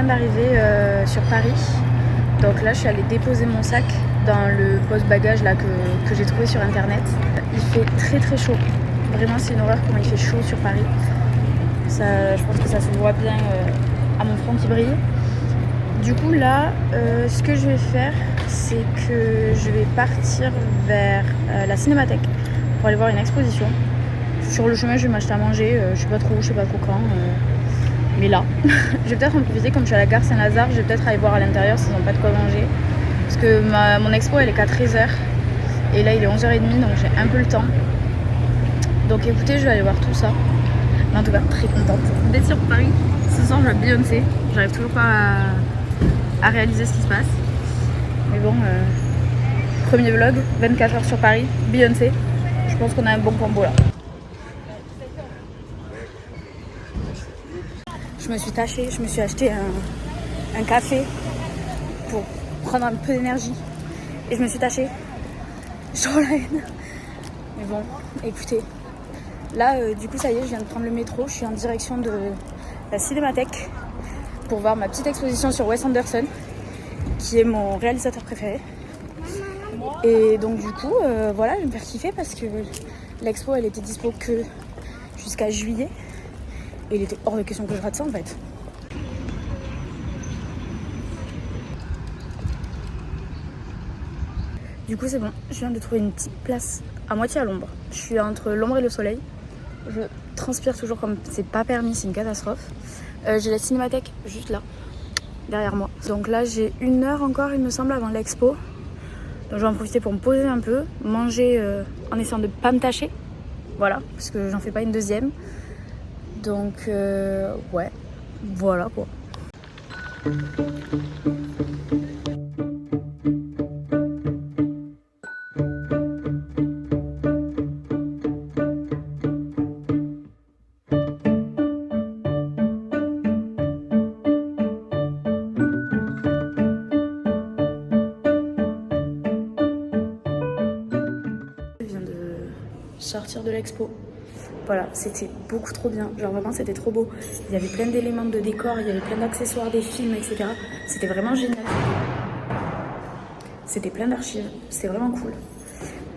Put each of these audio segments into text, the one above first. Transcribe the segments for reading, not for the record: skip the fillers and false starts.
d'arriver sur Paris. Donc là je suis allée déposer mon sac dans le poste bagage là que j'ai trouvé sur internet. Il fait très très chaud. Vraiment c'est une horreur comment il fait chaud sur Paris. Ça, je pense que ça se voit bien à mon front qui brille. Du coup là ce que je vais faire c'est que je vais partir vers la Cinémathèque pour aller voir une exposition. Sur le chemin je vais m'acheter à manger, je sais pas trop où, je sais pas trop quand. Mais là, je vais peut-être en profiter comme je suis à la gare Saint-Lazare, je vais peut-être aller voir à l'intérieur s'ils n'ont pas de quoi manger. Parce que mon expo elle est qu'à 13h et là il est 11h30 donc j'ai un peu le temps. Donc écoutez, je vais aller voir tout ça. Mais en tout cas, très contente d'être sur Paris. Ce soir je vois Beyoncé, j'arrive toujours pas à réaliser ce qui se passe. Mais bon, premier vlog, 24h sur Paris, Beyoncé. Je pense qu'on a un bon combo là. Je me suis tâchée, je me suis acheté un café pour prendre un peu d'énergie. Et je me suis tâchée. Sur la haine. Mais bon, écoutez. Là, du coup, ça y est, je viens de prendre le métro. Je suis en direction de la Cinémathèque pour voir ma petite exposition sur Wes Anderson, qui est mon réalisateur préféré. Et donc, du coup, voilà, je vais me faire kiffer parce que l'expo, elle était dispo que jusqu'à juillet. Et il était hors de question que je rate ça en fait. Du coup c'est bon, je viens de trouver une petite place à moitié à l'ombre. Je suis entre l'ombre et le soleil. Je transpire toujours comme c'est pas permis, c'est une catastrophe. J'ai la Cinémathèque juste là, derrière moi. Donc là j'ai 1 heure encore il me semble avant l'expo. Donc je vais en profiter pour me poser un peu, manger en essayant de pas me tâcher. Voilà, parce que j'en fais pas une deuxième. Donc ouais, voilà quoi. Je viens de sortir de l'expo. Voilà, c'était beaucoup trop bien. Genre vraiment, c'était trop beau. Il y avait plein d'éléments de décor, il y avait plein d'accessoires, des films, etc. C'était vraiment génial. C'était plein d'archives. C'était vraiment cool.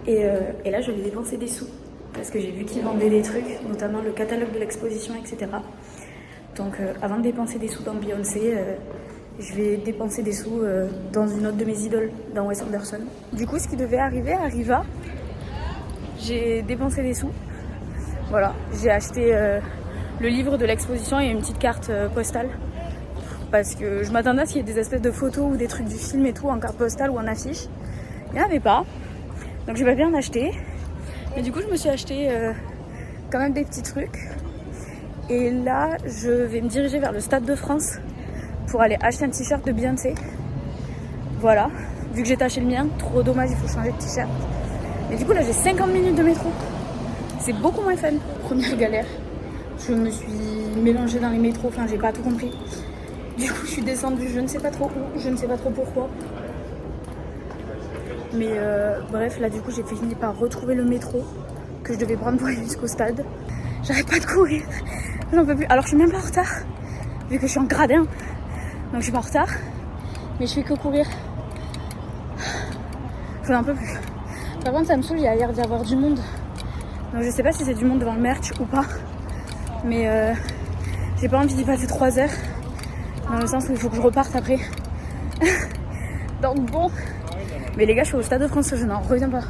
Et là, je vais dépenser des sous. Parce que j'ai vu qu'ils vendaient des trucs, notamment le catalogue de l'exposition, etc. Donc avant de dépenser des sous dans Beyoncé, je vais dépenser des sous dans une autre de mes idoles, dans Wes Anderson. Du coup, ce qui devait arriver arriva. J'ai dépensé des sous. Voilà, j'ai acheté le livre de l'exposition et une petite carte postale. Parce que je m'attendais à ce qu'il y ait des espèces de photos ou des trucs du film et tout en carte postale ou en affiche. Il n'y en avait pas. Donc j'ai pas bien en acheter. Mais du coup, je me suis acheté quand même des petits trucs. Et là, je vais me diriger vers le Stade de France pour aller acheter un t-shirt de Beyoncé. Voilà, vu que j'ai taché le mien, trop dommage, il faut changer de t-shirt. Mais du coup, là, j'ai 50 minutes de métro. C'est beaucoup moins fun. Première galère, je me suis mélangée dans les métros, enfin j'ai pas tout compris. Du coup je suis descendue, je ne sais pas trop où, je ne sais pas trop pourquoi. Mais bref, là du coup j'ai fini par retrouver le métro que je devais prendre pour aller jusqu'au stade. J'arrête pas de courir, j'en peux plus. Alors je suis même pas en retard, vu que je suis en gradin. Donc je suis pas en retard, mais je fais que courir. Je n'en peux plus. Par contre ça me saoule, il y a l'air d'y avoir du monde. Donc je sais pas si c'est du monde devant le merch ou pas. Mais j'ai pas envie d'y passer 3 heures. Dans le sens où il faut que je reparte après. Donc bon. Mais les gars, je suis au Stade de France, je n'en reviens pas.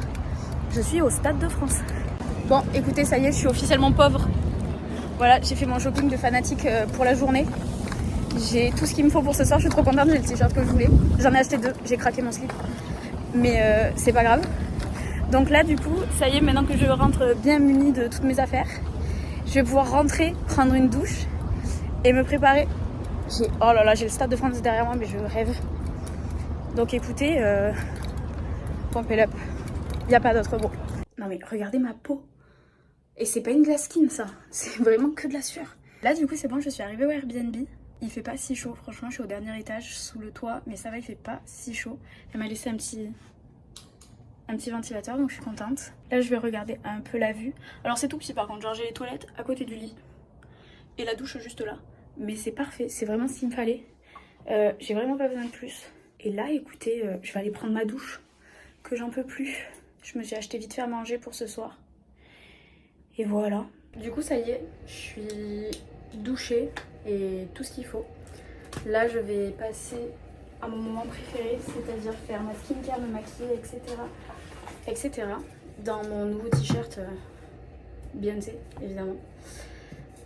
Je suis au Stade de France. Bon, écoutez, ça y est, je suis officiellement pauvre. Voilà, j'ai fait mon shopping de fanatique pour la journée. J'ai tout ce qu'il me faut pour ce soir, je suis trop contente, j'ai le t-shirt que je voulais. J'en ai acheté 2, j'ai craqué mon slip. Mais c'est pas grave. Donc là, du coup, ça y est, maintenant que je rentre bien munie de toutes mes affaires, je vais pouvoir rentrer, prendre une douche et me préparer. Oh là là, j'ai le Stade de France derrière moi, mais je rêve. Donc écoutez, pump it up. Il n'y a pas d'autre mot. Non mais regardez ma peau. Et c'est pas une glace skin ça, c'est vraiment que de la sueur. Là du coup c'est bon, je suis arrivée au Airbnb. Il fait pas si chaud, franchement je suis au dernier étage sous le toit, mais ça va, il fait pas si chaud. Elle m'a laissé un petit ventilateur, donc je suis contente. Là je vais regarder un peu la vue. Alors c'est tout petit par contre, genre j'ai les toilettes à côté du lit et la douche juste là. Mais c'est parfait, c'est vraiment ce qu'il me fallait. J'ai vraiment pas besoin de plus. Et là, écoutez, je vais aller prendre ma douche, que j'en peux plus. Je me suis acheté vite fait à manger pour ce soir. Et voilà. Du coup, ça y est, je suis douchée et tout ce qu'il faut. Là, je vais passer à mon moment préféré, c'est-à-dire faire ma skincare, me maquiller, etc. Dans mon nouveau t-shirt Beyoncé, évidemment.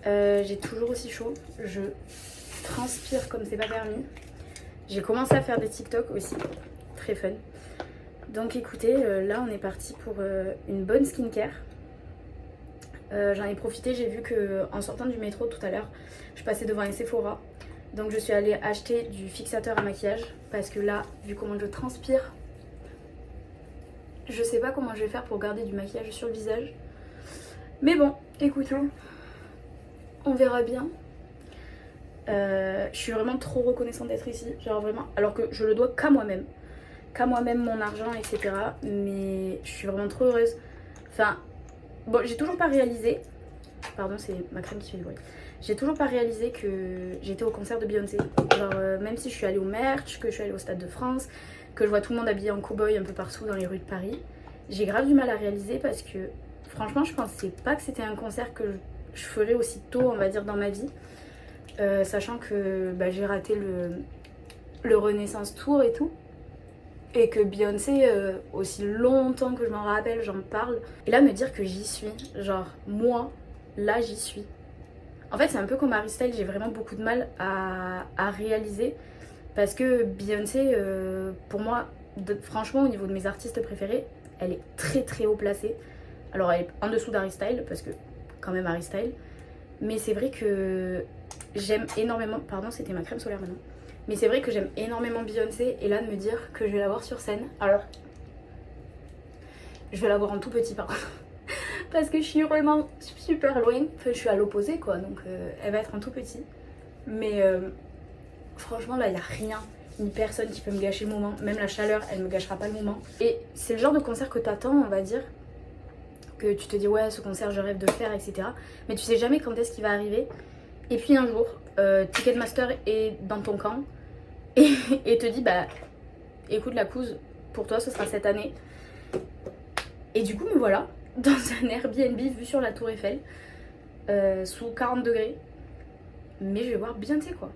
J'ai toujours aussi chaud. Je transpire comme c'est pas permis. J'ai commencé à faire des TikTok aussi, très fun. Donc écoutez, là on est parti pour une bonne skincare. J'en ai profité, j'ai vu qu'en sortant du métro tout à l'heure, je passais devant un Sephora. Donc je suis allée acheter du fixateur à maquillage parce que là, vu comment je transpire, je sais pas comment je vais faire pour garder du maquillage sur le visage. Mais bon, écoutez, on verra bien. Je suis vraiment trop reconnaissante d'être ici, genre vraiment, alors que je le dois qu'à moi-même, mon argent, etc. Mais je suis vraiment trop heureuse. Enfin, bon, j'ai toujours pas réalisé, pardon, c'est ma crème qui fait du bruit. J'ai toujours pas réalisé que j'étais au concert de Beyoncé. Genre, même si je suis allée au merch, que je suis allée au Stade de France, que je vois tout le monde habillé en cow-boy un peu partout dans les rues de Paris, j'ai grave du mal à réaliser parce que franchement, je pensais pas que c'était un concert que je ferais aussi tôt, on va dire, dans ma vie. Sachant que j'ai raté le Renaissance Tour et tout. Et que Beyoncé, aussi longtemps que je m'en rappelle, j'en parle. Et là, me dire que j'y suis, genre moi, là j'y suis. En fait, c'est un peu comme Harry Styles, j'ai vraiment beaucoup de mal à réaliser. Parce que Beyoncé, pour moi, franchement, au niveau de mes artistes préférés, elle est très très haut placée. Alors, elle est en dessous d'Harry Styles, parce que quand même Harry Styles. Mais c'est vrai que j'aime énormément... Pardon, c'était ma crème solaire maintenant. Mais c'est vrai que j'aime énormément Beyoncé. Et là, de me dire que je vais la voir sur scène. Alors, je vais la voir en tout petit, par contre. Parce que je suis vraiment super loin. Enfin, je suis à l'opposé, quoi. Donc, elle va être en tout petit. Mais franchement, là, il n'y a rien, ni personne qui peut me gâcher le moment. Même la chaleur, elle me gâchera pas le moment. Et c'est le genre de concert que t'attends, on va dire. Que tu te dis, ouais, ce concert, je rêve de le faire, etc. Mais tu sais jamais quand est-ce qu'il va arriver. Et puis un jour, Ticketmaster est dans ton camp. Et te dit, bah, écoute la couse, pour toi, ce sera cette année. Et du coup, me voilà, dans un Airbnb vu sur la Tour Eiffel, sous 40 degrés. Mais je vais voir Beyoncé, quoi.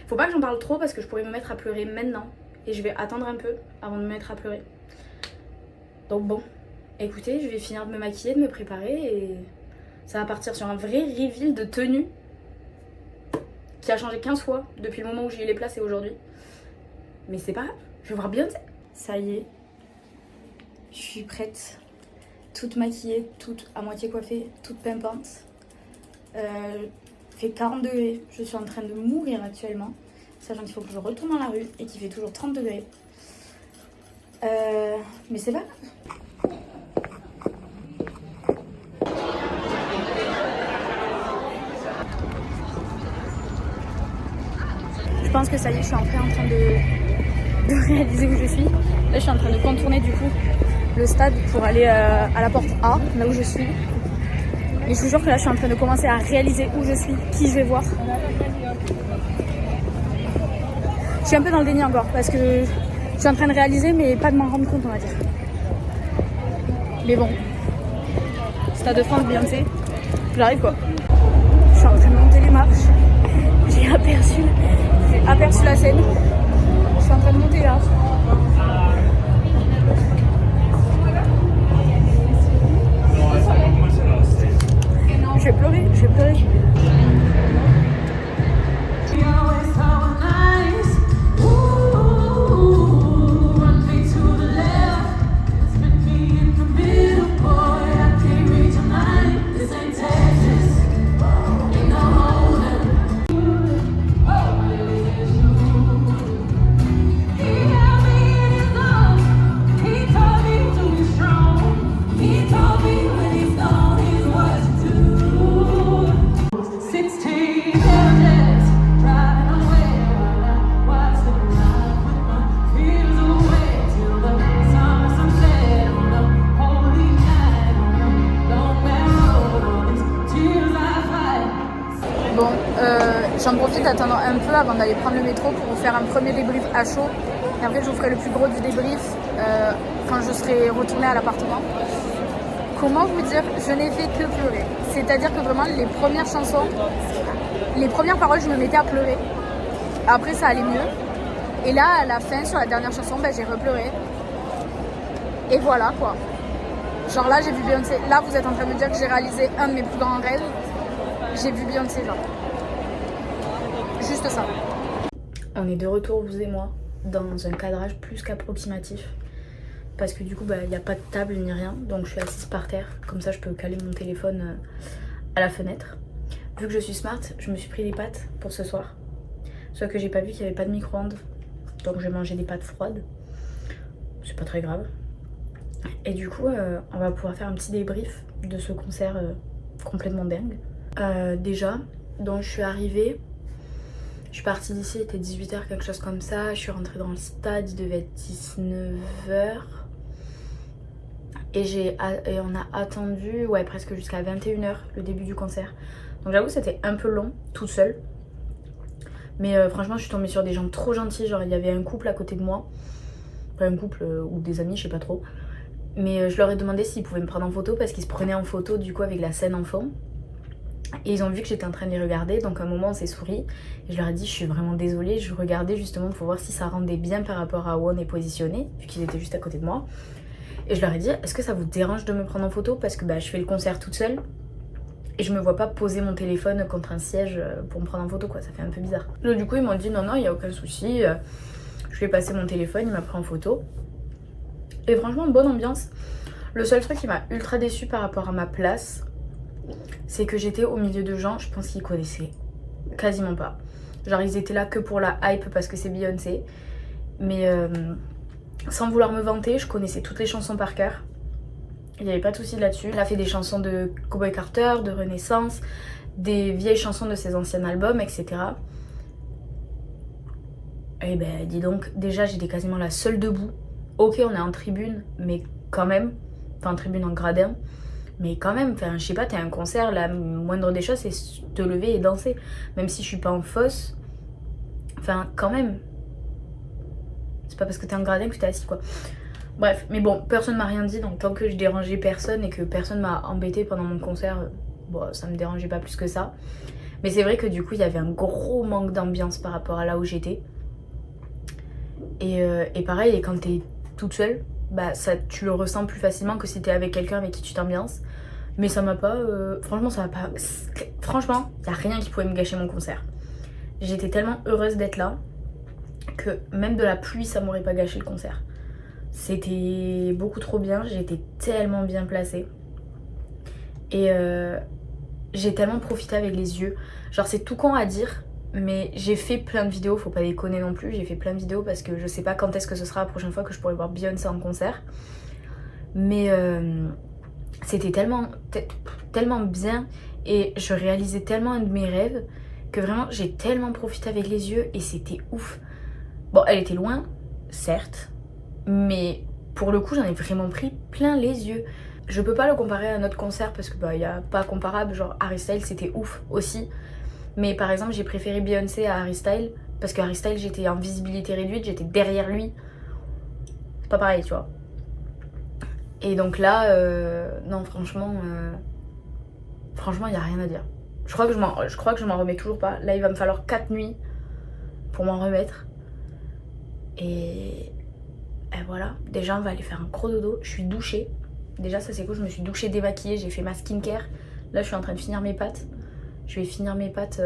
Faut pas que j'en parle trop parce que je pourrais me mettre à pleurer maintenant. Et je vais attendre un peu avant de me mettre à pleurer. Donc bon, écoutez, je vais finir de me maquiller, de me préparer et ça va partir sur un vrai reveal de tenue qui a changé 15 fois depuis le moment où j'ai eu les places et aujourd'hui. Mais c'est pas grave, je vais voir Beyoncé. Ça y est, je suis prête, toute maquillée, toute à moitié coiffée, toute pimpante. Fait 40 degrés, je suis en train de mourir actuellement, sachant qu'il faut que je retourne dans la rue et qu'il fait toujours 30 degrés. Mais c'est pas grave. Je pense que ça y est, je suis enfin en train de réaliser où je suis. Là, je suis en train de contourner du coup le stade pour aller à la porte A, là où je suis. Et je vous jure que là, je suis en train de commencer à réaliser où je suis, qui je vais voir. Je suis un peu dans le déni encore parce que je suis en train de réaliser, mais pas de m'en rendre compte, on va dire. Mais bon, Stade de France, Beyoncé, j'arrive quoi. Je suis en train de monter les marches. J'ai aperçu la scène. Je suis en train de monter là. Je vais pleurer, je vais pleurer. dit d'attendre un peu avant d'aller prendre le métro pour vous faire un premier débrief à chaud. Et après, je vous ferai le plus gros du débrief quand je serai retournée à l'appartement. Comment vous dire, je n'ai fait que pleurer. C'est-à-dire que vraiment, les premières chansons, les premières paroles, je me mettais à pleurer. Après, ça allait mieux. Et là, à la fin, sur la dernière chanson, j'ai repleuré. Et voilà, quoi. Genre là, j'ai vu Beyoncé. Là, vous êtes en train de me dire que j'ai réalisé un de mes plus grands rêves. J'ai vu Beyoncé, genre. Juste ça. On est de retour, vous et moi, dans un cadrage plus qu'approximatif. Parce que du coup, il n'y a pas de table ni rien. Donc je suis assise par terre. Comme ça, je peux caler mon téléphone à la fenêtre. Vu que je suis smart, je me suis pris des pâtes pour ce soir. Sauf que j'ai pas vu qu'il n'y avait pas de micro-ondes. Donc je vais manger des pâtes froides. C'est pas très grave. Et du coup, on va pouvoir faire un petit débrief de ce concert complètement dingue. Déjà, donc je suis arrivée. Je suis partie d'ici, il était 18h, quelque chose comme ça. Je suis rentrée dans le stade, il devait être 19h. Et on a attendu presque jusqu'à 21h le début du concert. Donc j'avoue c'était un peu long, toute seule. Mais franchement je suis tombée sur des gens trop gentils. Genre il y avait un couple à côté de moi. Pas un couple ou des amis, je sais pas trop. Mais je leur ai demandé s'ils pouvaient me prendre en photo parce qu'ils se prenaient en photo du coup avec la scène en fond. Et ils ont vu que j'étais en train de les regarder, donc à un moment on s'est souri. Et je leur ai dit je suis vraiment désolée, je regardais justement pour voir si ça rendait bien par rapport à où on est positionné, vu qu'ils étaient juste à côté de moi. Et je leur ai dit est-ce que ça vous dérange de me prendre en photo parce que je fais le concert toute seule et je me vois pas poser mon téléphone contre un siège pour me prendre en photo quoi, ça fait un peu bizarre. Donc du coup ils m'ont dit non il y a aucun souci, je lui ai passé mon téléphone, il m'a pris en photo. Et franchement bonne ambiance. Le seul truc qui m'a ultra déçue par rapport à ma place, c'est que j'étais au milieu de gens, je pense qu'ils connaissaient quasiment pas. Genre ils étaient là que pour la hype parce que c'est Beyoncé. Mais sans vouloir me vanter, je connaissais toutes les chansons par cœur. Il n'y avait pas de souci là-dessus. Elle a fait des chansons de Cowboy Carter, de Renaissance, des vieilles chansons de ses anciens albums, etc. Et dis donc, déjà j'étais quasiment la seule debout. Ok on est en tribune, mais quand même, enfin en tribune en gradin. Mais quand même, je sais pas, t'es à un concert, la moindre des choses c'est te lever et danser. Même si je suis pas en fosse, quand même. C'est pas parce que t'es en gradin que t'es assis quoi. Bref, mais bon, personne m'a rien dit, donc tant que je dérangeais personne et que personne m'a embêté pendant mon concert, ça me dérangeait pas plus que ça. Mais c'est vrai que du coup, il y avait un gros manque d'ambiance par rapport à là où j'étais. Et pareil, et quand t'es toute seule, tu le ressens plus facilement que si t'es avec quelqu'un avec qui tu t'ambiances. Mais ça m'a pas... franchement, ça m'a pas... Franchement, y a rien qui pouvait me gâcher mon concert. J'étais tellement heureuse d'être là que même de la pluie, ça m'aurait pas gâché le concert. C'était beaucoup trop bien, j'étais tellement bien placée. Et j'ai tellement profité avec les yeux. Genre c'est tout con à dire, mais j'ai fait plein de vidéos, faut pas déconner non plus. J'ai fait plein de vidéos parce que je sais pas quand est-ce que ce sera la prochaine fois que je pourrai voir Beyoncé en concert. Mais c'était tellement bien et je réalisais tellement un de mes rêves que vraiment j'ai tellement profité avec les yeux et c'était ouf. Bon, elle était loin, certes, mais pour le coup j'en ai vraiment pris plein les yeux. Je peux pas le comparer à un autre concert parce que y a pas comparable, genre Harry Styles c'était ouf aussi. Mais par exemple j'ai préféré Beyoncé à Harry Styles parce que Harry Styles j'étais en visibilité réduite, j'étais derrière lui. C'est pas pareil tu vois. Et donc là, non franchement y a rien à dire. Je crois que je m'en remets toujours pas. Là il va me falloir 4 nuits pour m'en remettre. Et voilà, déjà on va aller faire un gros dodo. Je suis douchée. Déjà ça c'est cool, je me suis douchée, démaquillée, j'ai fait ma skincare. Là je suis en train de finir mes pâtes. Je vais finir mes pâtes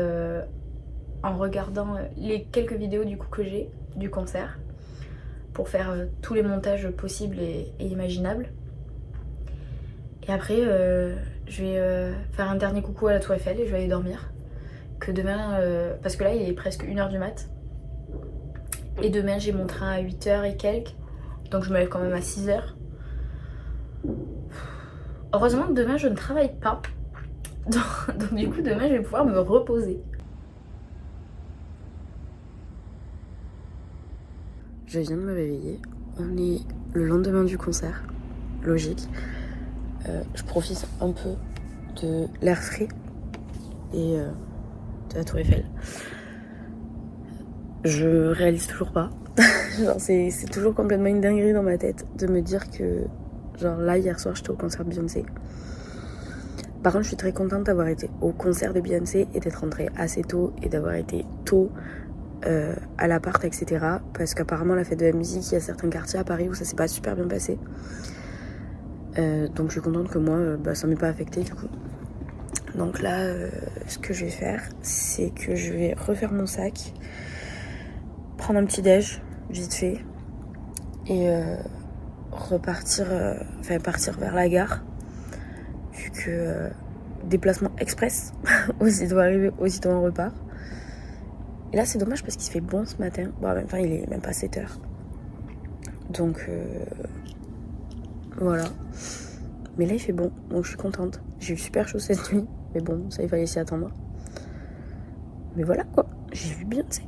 en regardant les quelques vidéos du coup que j'ai du concert. Pour faire tous les montages possibles et imaginables. Et après je vais faire un dernier coucou à la Tour Eiffel et je vais aller dormir. Que demain, parce que là il est presque 1h du mat'. Et demain j'ai mon train à 8h et quelques. Donc je me lève quand même à 6h. Heureusement que demain je ne travaille pas. Donc du coup demain je vais pouvoir me reposer. Je viens de me réveiller. On est le lendemain du concert. Logique. Je profite un peu de l'air frais et de la Tour Eiffel. je réalise toujours pas. Genre c'est toujours complètement une dinguerie dans ma tête de me dire que genre là hier soir j'étais au concert de Beyoncé. Par contre je suis très contente d'avoir été au concert de Beyoncé et d'être rentrée assez tôt et d'avoir été tôt à l'appart, etc. Parce qu'apparemment la fête de la musique, il y a certains quartiers à Paris où ça s'est pas super bien passé. Donc je suis contente que moi ça m'ait pas affecté du coup. Donc là ce que je vais faire c'est que je vais refaire mon sac, prendre un petit déj vite fait et partir vers la gare vu que déplacement express aussitôt arrivé, aussitôt on repart. Et là c'est dommage parce qu'il se fait bon ce matin. Bon en même temps il est même pas 7h. Donc voilà. Mais là il fait bon, donc je suis contente. J'ai eu super chaud cette nuit, mais bon ça il fallait s'y attendre. Mais voilà quoi, j'ai vu Beyoncé.